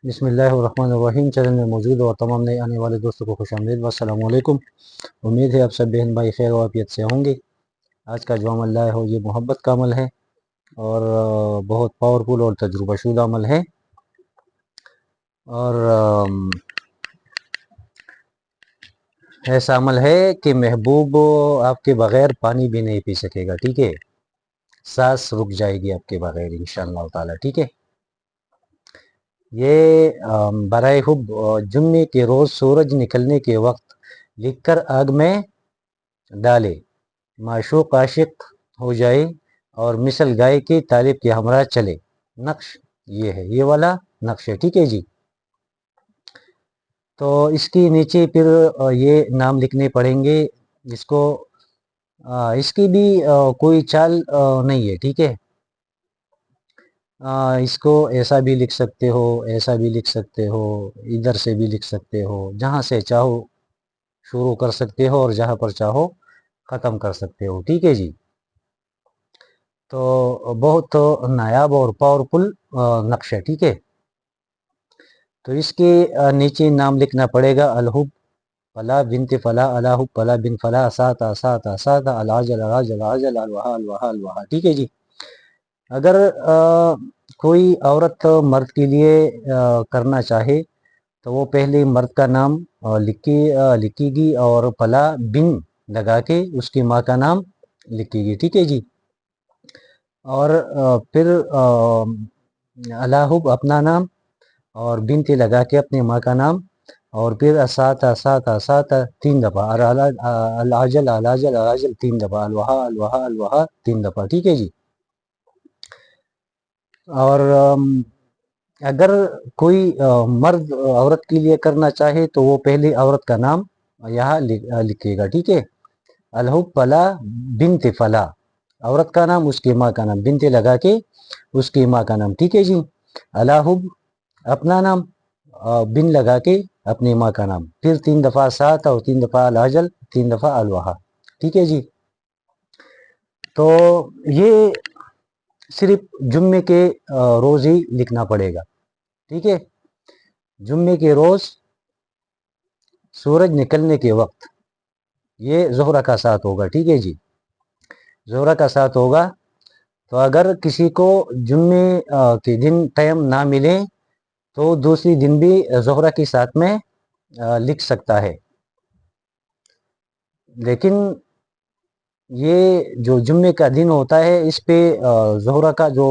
बिस्मिल्लाहिर्रहमानिर्रहीम। चैनल में मौजूद और तमाम नए आने वाले दोस्तों को खुशामदीद व अस्सलाम वालेकुम। उम्मीद है आप सब बहन भाई खैर वाफियत से होंगे। आज का जो अमल लाए हो ये मोहब्बत का अमल है और बहुत पावरफुल और तजुर्बाशुदा अमल है। और ऐसा अमल है कि महबूब आपके बग़ैर पानी भी नहीं पी सकेगा। ठीक है, सांस रुक जाएगी आपके बग़ैर इंशाअल्लाह ताला। ठीक है, ये बराए हुब जुम्मे के रोज़ सूरज निकलने के वक्त लिखकर आग में डाले, माशूक आशिक हो जाए और मिसल गाय की तालिब के हमरा चले। नक्श ये है, ये वाला नक्श है। ठीक है जी, तो इसकी नीचे फिर ये नाम लिखने पड़ेंगे। इसको इसकी भी कोई चाल नहीं है। ठीक है, इसको ऐसा भी लिख सकते हो, ऐसा भी लिख सकते हो, इधर से भी लिख सकते हो, जहाँ से चाहो शुरू कर सकते हो और जहाँ पर चाहो ख़त्म कर सकते हो। ठीक है जी, तो बहुत नायाब और पावरफुल नक्श है। ठीक है, तो इसके नीचे नाम लिखना पड़ेगा। अलहुब फला बिनते फला, अलाहुब फला बिन फला, असात असात असात, अलाजल अलाजल अलाजल, अलवहा अलवहा अलवहा। ठीक है जी, अगर कोई औरत मर्द के लिए करना चाहे तो वो पहले मर्द का नाम लिखेगी और फला बिन लगा के उसकी माँ का नाम लिखेगी। ठीक है जी, और फिर अलाहुब अपना नाम और बिनते लगा के अपनी माँ का नाम, और फिर असात असात असात 3 दफ़ा, अलाजल अलाजल अलाजल 3 दफ़ा, अलवहा अलवहा अलवहा 3 दफ़ा। ठीक है जी, और अगर कोई मर्द औरत के लिए करना चाहे तो वो पहले औरत का नाम यहाँ लिखेगा। ठीक है, अलहुब फला बिनते फला, औरत का नाम उसकी माँ का नाम, बिनते लगा के उसकी माँ का नाम। ठीक है जी, अलाहुब अपना नाम, बिन लगा के अपनी माँ का नाम, फिर 3 दफ़ा सात और 3 दफ़ा अलाजल, 3 दफ़ा अलवहा। ठीक है जी, तो ये सिर्फ जुम्मे के रोज़ ही लिखना पड़ेगा। ठीक है, जुम्मे के रोज़ सूरज निकलने के वक्त ये ज़ोहरा का साथ होगा। ठीक है जी, ज़ोहरा का साथ होगा। तो अगर किसी को जुम्मे के दिन टाइम ना मिले तो दूसरी दिन भी ज़ोहरा के साथ में लिख सकता है। लेकिन ये जो जुम्मे का दिन होता है इस पे ज़ोहरा का जो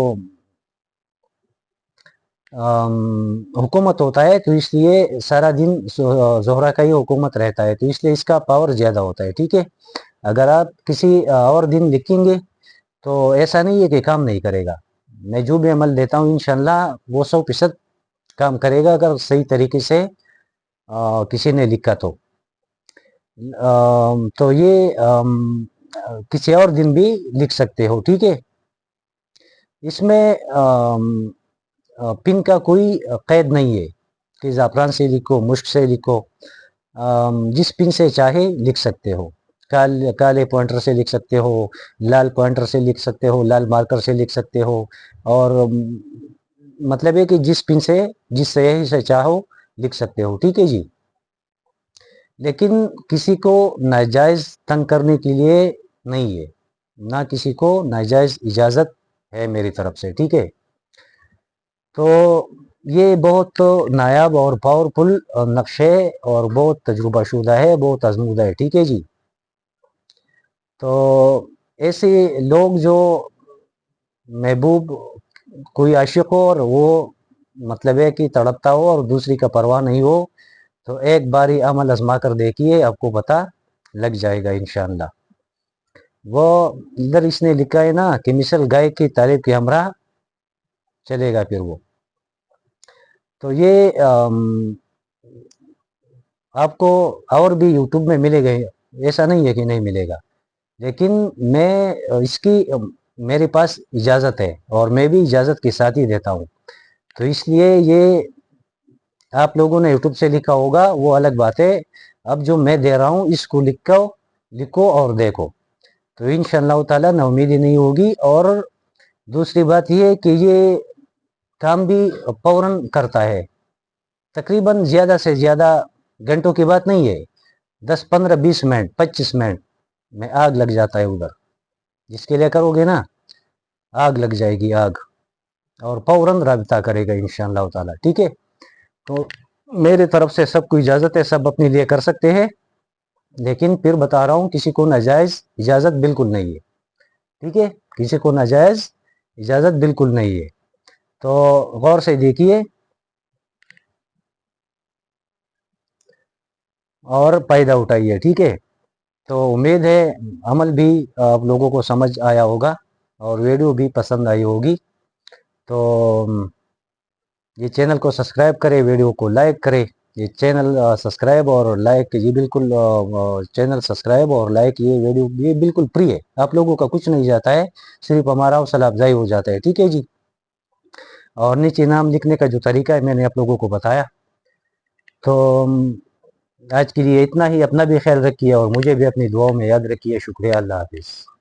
हुकूमत होता है, तो इसलिए सारा दिन ज़ोहरा का ही हुकूमत रहता है, तो इसलिए इसका पावर ज़्यादा होता है। ठीक है, अगर आप किसी और दिन लिखेंगे तो ऐसा नहीं है कि काम नहीं करेगा। मैं जो भी अमल देता हूँ इंशाअल्लाह वो 100% काम करेगा अगर सही तरीके से किसी ने लिखा तो ये किसी और दिन भी लिख सकते हो। ठीक है, इसमें पिन का कोई कैद नहीं है कि ज़ाफ़रान से लिखो, मुश्क से लिखो, जिस पिन से चाहे लिख सकते हो। काले पॉइंटर से लिख सकते हो, लाल पॉइंटर से लिख सकते हो, लाल मार्कर से लिख सकते हो, और मतलब है कि जिस पिन से जिस सही से चाहो लिख सकते हो। ठीक है जी, लेकिन किसी को नाजायज़ तंग करने के लिए नहीं है, ना किसी को नाजायज़ इजाज़त है मेरी तरफ से। ठीक है, तो ये बहुत नायाब और पावरफुल नक्शे और बहुत तजुर्बाशुदा है, बहुत आजमूदा है। ठीक है जी, तो ऐसे लोग जो महबूब कोई आशिक हो और वो मतलब है कि तड़पता हो और दूसरी का परवाह नहीं हो, तो एक बार ही अमल आजमा कर देखिए, आपको पता लग जाएगा इंशाअल्लाह। वो इधर इसने लिखा है ना कि मिसल गाय की तारीफ की हमरा चलेगा, फिर वो तो ये आपको और भी यूट्यूब में मिलेगा, ऐसा नहीं है कि नहीं मिलेगा, लेकिन मैं इसकी मेरे पास इजाज़त है और मैं भी इजाज़त के साथ ही देता हूँ, तो इसलिए ये आप लोगों ने यूट्यूब से लिखा होगा वो अलग बात है। अब जो मैं दे रहा हूँ इसको लिखो और देखो, तो इंशाअल्लाह ताला नाउमीदी नहीं होगी। और दूसरी बात ये है कि ये काम भी फौरन करता है, तकरीबन ज़्यादा से ज़्यादा घंटों की बात नहीं है, 10, 15, 20 मिनट, 25 मिनट में आग लग जाता है उधर। जिसके लिए करोगे ना, आग लग जाएगी, आग, और फौरन राब्ता करेगा इंशाअल्लाह ताला, ठीक है। तो मेरे तरफ से सबको इजाज़त है, सब अपने लिए कर सकते हैं, लेकिन फिर बता रहा हूँ किसी को नाजायज़ इजाज़त बिल्कुल नहीं है, ठीक है। किसी को नाजायज़ इजाज़त बिल्कुल नहीं है, तो गौर से देखिए और फ़ायदा उठाइए, ठीक है। तो उम्मीद है अमल भी आप लोगों को समझ आया होगा और वीडियो भी पसंद आई होगी। तो ये चैनल को सब्सक्राइब करें, वीडियो को लाइक करें। ये चैनल सब्सक्राइब और लाइक, ये बिल्कुल चैनल सब्सक्राइब और लाइक, ये वीडियो ये बिल्कुल फ्री है, आप लोगों का कुछ नहीं जाता है, सिर्फ हमारा हौसला अफजाई हो जाता है, ठीक है जी। और नीचे नाम लिखने का जो तरीका है मैंने आप लोगों को बताया। तो आज के लिए इतना ही। अपना भी ख्याल रखिए और मुझे भी अपनी दुआओं में याद रखिए। शुक्रिया, अल्लाह हाफिज़।